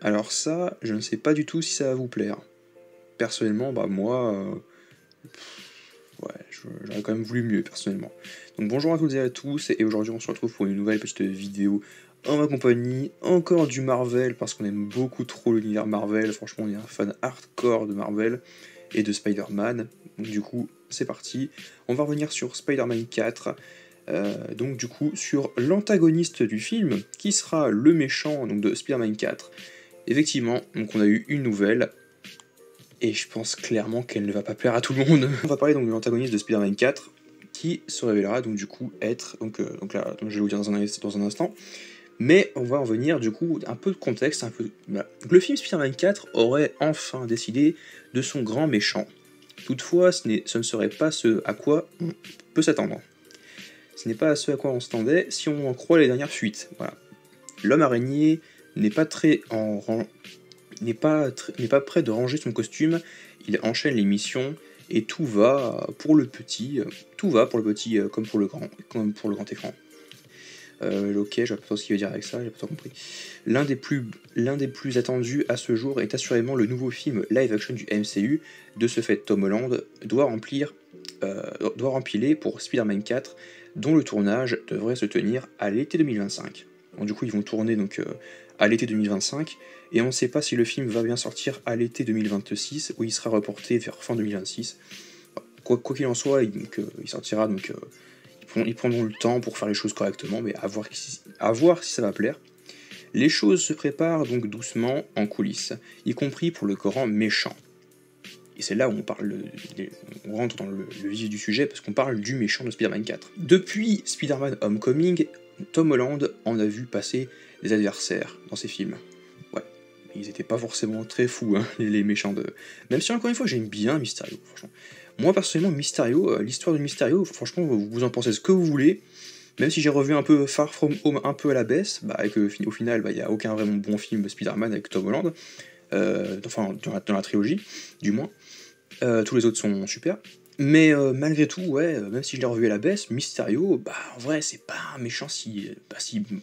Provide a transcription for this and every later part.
Alors ça, je ne sais pas du tout si ça va vous plaire. Personnellement, bah moi, ouais, j'aurais quand même voulu mieux, personnellement. Donc bonjour à toutes et à tous, et aujourd'hui on se retrouve pour une nouvelle petite vidéo en ma compagnie, encore du Marvel, parce qu'on aime beaucoup trop l'univers Marvel, franchement on est un fan hardcore de Marvel et de Spider-Man, donc du coup c'est parti, on va revenir sur Spider-Man 4, donc du coup sur l'antagoniste du film, qui sera le méchant donc, de Spider-Man 4. Effectivement, donc on a eu une nouvelle, et je pense clairement qu'elle ne va pas plaire à tout le monde. On va parler donc de l'antagoniste de Spider-Man 4, qui se révélera donc du coup être, donc je vais vous dire dans un instant, mais on va en venir du coup un peu de contexte, un peu... Voilà. Le film Spider-Man 4 aurait enfin décidé de son grand méchant. Toutefois, ce ne serait pas ce à quoi on peut s'attendre. Ce n'est pas ce à quoi on s'attendait si on en croit les dernières fuites. Voilà. L'homme araignée n'est pas très en n'est pas prêt de ranger son costume, il enchaîne les missions et tout va pour le petit comme pour le grand écran. Ok, je vois pas trop ce qu'il veut dire avec ça, j'ai pas trop compris. L'un des plus attendus à ce jour est assurément le nouveau film live action du MCU. De ce fait, Tom Holland doit rempiler pour Spider-Man 4, dont le tournage devrait se tenir à l'été 2025. Donc, du coup, ils vont tourner à l'été 2025, et on ne sait pas si le film va bien sortir à l'été 2026 ou il sera reporté vers fin 2026. Quoi qu'il en soit, il sortira ils prendront le temps pour faire les choses correctement, mais à voir si ça va plaire. Les choses se préparent donc doucement en coulisses, y compris pour le grand méchant. Et c'est là où on rentre dans le vif du sujet, parce qu'on parle du méchant de Spider-Man 4. Depuis Spider-Man Homecoming, Tom Holland en a vu passer des adversaires dans ses films. Ouais, ils étaient pas forcément très fous, hein, les méchants de... Même si encore une fois, j'aime bien Mysterio, franchement. Moi personnellement, Mysterio, l'histoire de Mysterio, franchement, vous en pensez ce que vous voulez. Même si j'ai revu un peu Far From Home un peu à la baisse, bah, et qu'au final, il n'y a aucun vraiment bon film de Spider-Man avec Tom Holland, enfin dans la trilogie, du moins. Tous les autres sont super. Mais malgré tout, ouais, même si je l'ai revu à la baisse, Mysterio, bah en vrai, c'est pas un méchant si...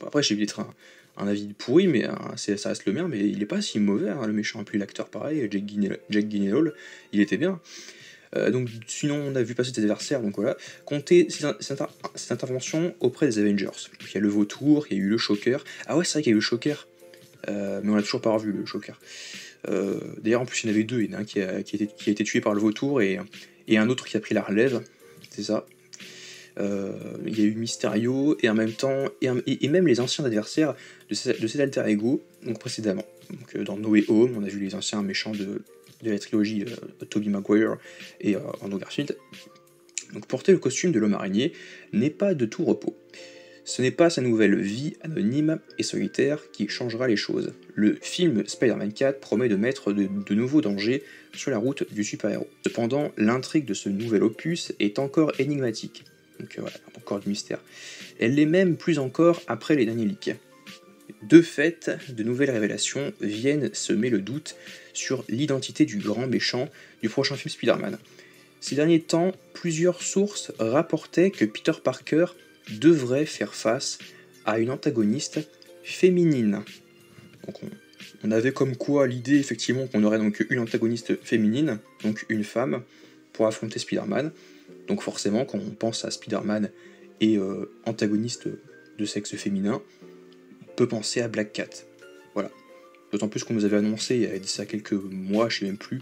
Après, j'ai peut-être un avis pourri, mais ça reste le mien, mais il est pas si mauvais, hein, le méchant. Puis l'acteur, pareil, Jake Gyllenhaal, il était bien. Donc sinon on a vu passer des adversaires, donc voilà, comptez cette intervention auprès des Avengers. Donc, il y a le Vautour, il y a eu le Shocker, ah ouais c'est vrai qu'il y a eu le Shocker, mais on l'a toujours pas revu le Shocker. D'ailleurs en plus il y en avait deux, il y en a un qui a été tué par le Vautour et un autre qui a pris la relève, c'est ça. Il y a eu Mysterio et en même temps, et même les anciens adversaires de cet alter ego, donc précédemment. Donc, dans No Way Home, on a vu les anciens méchants de la trilogie Tobey Maguire et Andrew Garfield. Donc porter le costume de l'homme araignée n'est pas de tout repos. Ce n'est pas sa nouvelle vie anonyme et solitaire qui changera les choses. Le film Spider-Man 4 promet de mettre de nouveaux dangers sur la route du super-héros. Cependant, l'intrigue de ce nouvel opus est encore énigmatique. Donc voilà, encore du mystère. Elle l'est même plus encore après les derniers leaks. De fait, de nouvelles révélations viennent semer le doute sur l'identité du grand méchant du prochain film Spider-Man. Ces derniers temps, plusieurs sources rapportaient que Peter Parker devrait faire face à une antagoniste féminine. Donc on avait comme quoi l'idée effectivement qu'on aurait donc une antagoniste féminine, donc une femme, pour affronter Spider-Man. Donc forcément, quand on pense à Spider-Man et antagoniste de sexe féminin, on peut penser à Black Cat. Voilà. D'autant plus qu'on nous avait annoncé, il y a ça quelques mois, je sais même plus,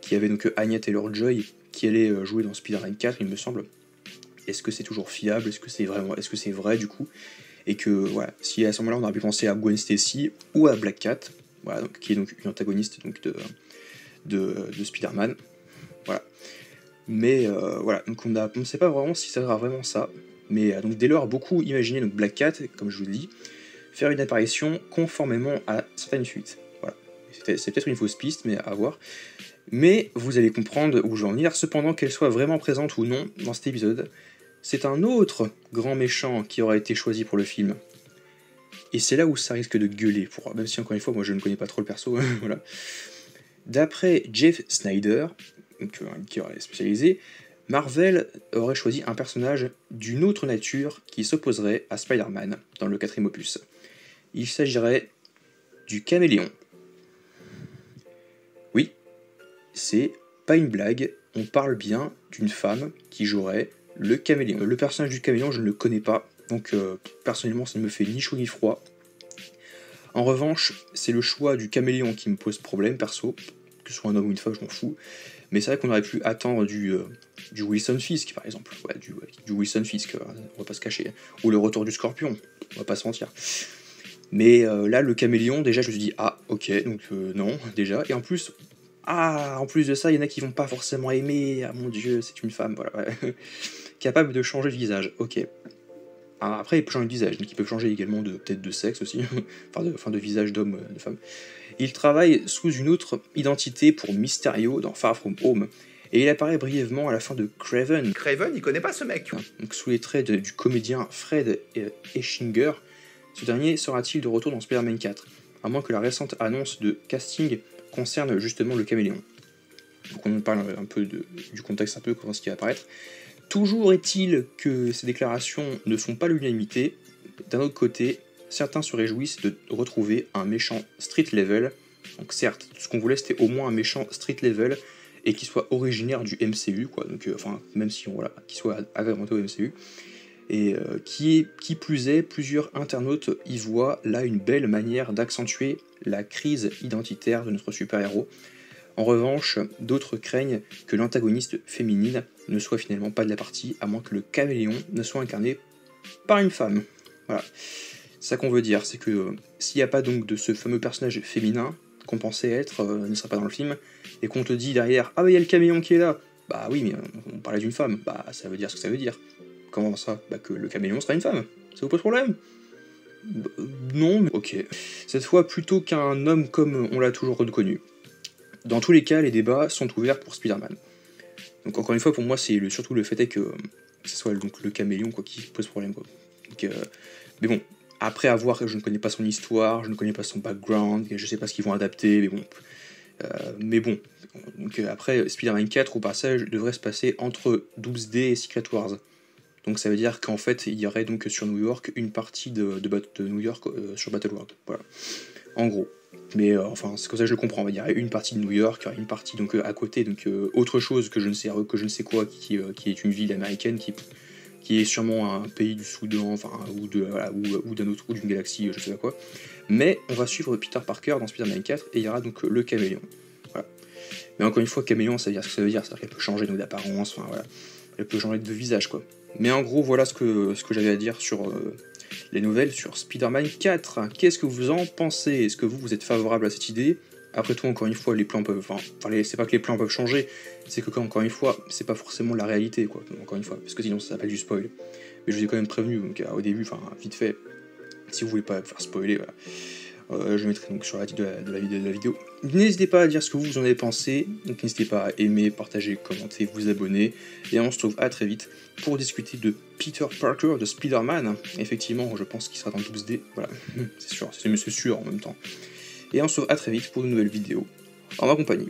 qu'il y avait donc Anya Taylor-Joy qui allait jouer dans Spider-Man 4, il me semble. Est-ce que c'est toujours fiable? Est-ce que c'est vrai du coup? Et que voilà, si à ce moment-là on aurait pu penser à Gwen Stacy ou à Black Cat, voilà, donc, qui est donc une antagoniste donc, de Spider-Man. Voilà. Mais voilà, donc on ne sait pas vraiment si ça sera vraiment ça. Mais donc dès lors, beaucoup imaginaient donc Black Cat, comme je vous le dis, faire une apparition conformément à certaines fuites. Voilà. C'est peut-être une fausse piste, mais à voir. Mais vous allez comprendre où je veux en venir, cependant qu'elle soit vraiment présente ou non dans cet épisode, c'est un autre grand méchant qui aura été choisi pour le film. Et c'est là où ça risque de gueuler, même si encore une fois, moi je ne connais pas trop le perso, voilà. D'après Jeff Snyder, qui aurait spécialisé, Marvel aurait choisi un personnage d'une autre nature qui s'opposerait à Spider-Man dans le quatrième opus. Il s'agirait du Caméléon. c'est pas une blague, on parle bien d'une femme qui jouerait le caméléon. Le personnage du caméléon, je ne le connais pas, donc personnellement ça ne me fait ni chaud ni froid. En revanche, c'est le choix du caméléon qui me pose problème, perso, que ce soit un homme ou une femme, je m'en fous. Mais c'est vrai qu'on aurait pu attendre du Wilson Fisk, par exemple. Ouais, du Wilson Fisk, on va pas se cacher. Ou le retour du Scorpion, on va pas se mentir. Mais là, le caméléon, déjà, je me suis dit, ah, ok, donc non, déjà. Et en plus de ça, il y en a qui vont pas forcément aimer, ah mon dieu, c'est une femme, voilà. Ouais. Capable de changer de visage, ok. Alors après, il peut changer de visage, donc il peut changer également peut-être de sexe aussi, enfin de visage d'homme, de femme. Il travaille sous une autre identité pour Mysterio dans Far From Home, et il apparaît brièvement à la fin de Kraven. Kraven, il connaît pas ce mec. Donc sous les traits du comédien Fred Eschinger, ce dernier sera-t-il de retour dans Spider-Man 4, à moins que la récente annonce de casting concerne justement le caméléon. Donc on parle un peu du contexte, un peu comment ce qui va apparaître. Toujours est-il que ces déclarations ne font pas l'unanimité. D'un autre côté, certains se réjouissent de retrouver un méchant street level. Donc certes, ce qu'on voulait c'était au moins un méchant street level et qui soit originaire du MCU, quoi. Donc enfin, même si qui soit agrémenté au MCU. Et qui plus est, plusieurs internautes y voient là une belle manière d'accentuer la crise identitaire de notre super-héros. En revanche, d'autres craignent que l'antagoniste féminine ne soit finalement pas de la partie, à moins que le caméléon ne soit incarné par une femme. Voilà. C'est ça qu'on veut dire, c'est que s'il n'y a pas donc de ce fameux personnage féminin qu'on pensait être, ne sera pas dans le film, et qu'on te dit derrière « Ah bah il y a le caméléon qui est là !» Bah oui, mais on parlait d'une femme, bah ça veut dire ce que ça veut dire. Comment ça? Bah que le caméléon sera une femme. Ça vous pose problème? Non, mais ok. Cette fois, plutôt qu'un homme comme on l'a toujours reconnu. Dans tous les cas, les débats sont ouverts pour Spider-Man. Donc encore une fois, pour moi, c'est surtout le fait est que ce soit donc le caméléon quoi, qui pose problème. Quoi. Donc, mais bon, après avoir, je ne connais pas son histoire, je ne connais pas son background, je ne sais pas ce qu'ils vont adapter, mais bon. Donc après, Spider-Man 4, au passage, devrait se passer entre Doomsday et Secret Wars. Donc ça veut dire qu'en fait, il y aurait donc sur New York une partie de New York sur Battleworld. Voilà. En gros. Mais enfin, c'est comme ça que je le comprends. Il y a une partie de New York, il y a une partie donc à côté, donc autre chose que je ne sais quoi, qui est une ville américaine, qui est sûrement un pays du Soudan, enfin, ou d'un autre, ou d'une galaxie, je sais pas quoi. Mais on va suivre Peter Parker dans Spider-Man 4, et il y aura donc le caméléon. Voilà. Mais encore une fois, caméléon, ça veut dire ce que ça veut dire, c'est-à-dire qu'elle peut changer d'apparence, enfin voilà. Elle peut changer de visage, quoi. Mais en gros, voilà ce que j'avais à dire sur les nouvelles sur Spider-Man 4. Qu'est-ce que vous en pensez? Est-ce que vous êtes favorable à cette idée? Après tout, encore une fois, les plans peuvent... Enfin, c'est pas que les plans peuvent changer, c'est que, encore une fois, c'est pas forcément la réalité, quoi. Encore une fois, parce que sinon ça s'appelle du spoil. Mais je vous ai quand même prévenu, donc au début, enfin, vite fait, si vous voulez pas faire spoiler, voilà. Je mettrai donc sur la titre de la vidéo. N'hésitez pas à dire ce que vous en avez pensé, donc n'hésitez pas à aimer, partager, commenter, vous abonner, et on se retrouve à très vite pour discuter de Peter Parker, de Spider-Man. Effectivement, je pense qu'il sera dans Doomsday, voilà, c'est sûr, c'est sûr en même temps. Et on se retrouve à très vite pour de nouvelles vidéos en ma compagnie.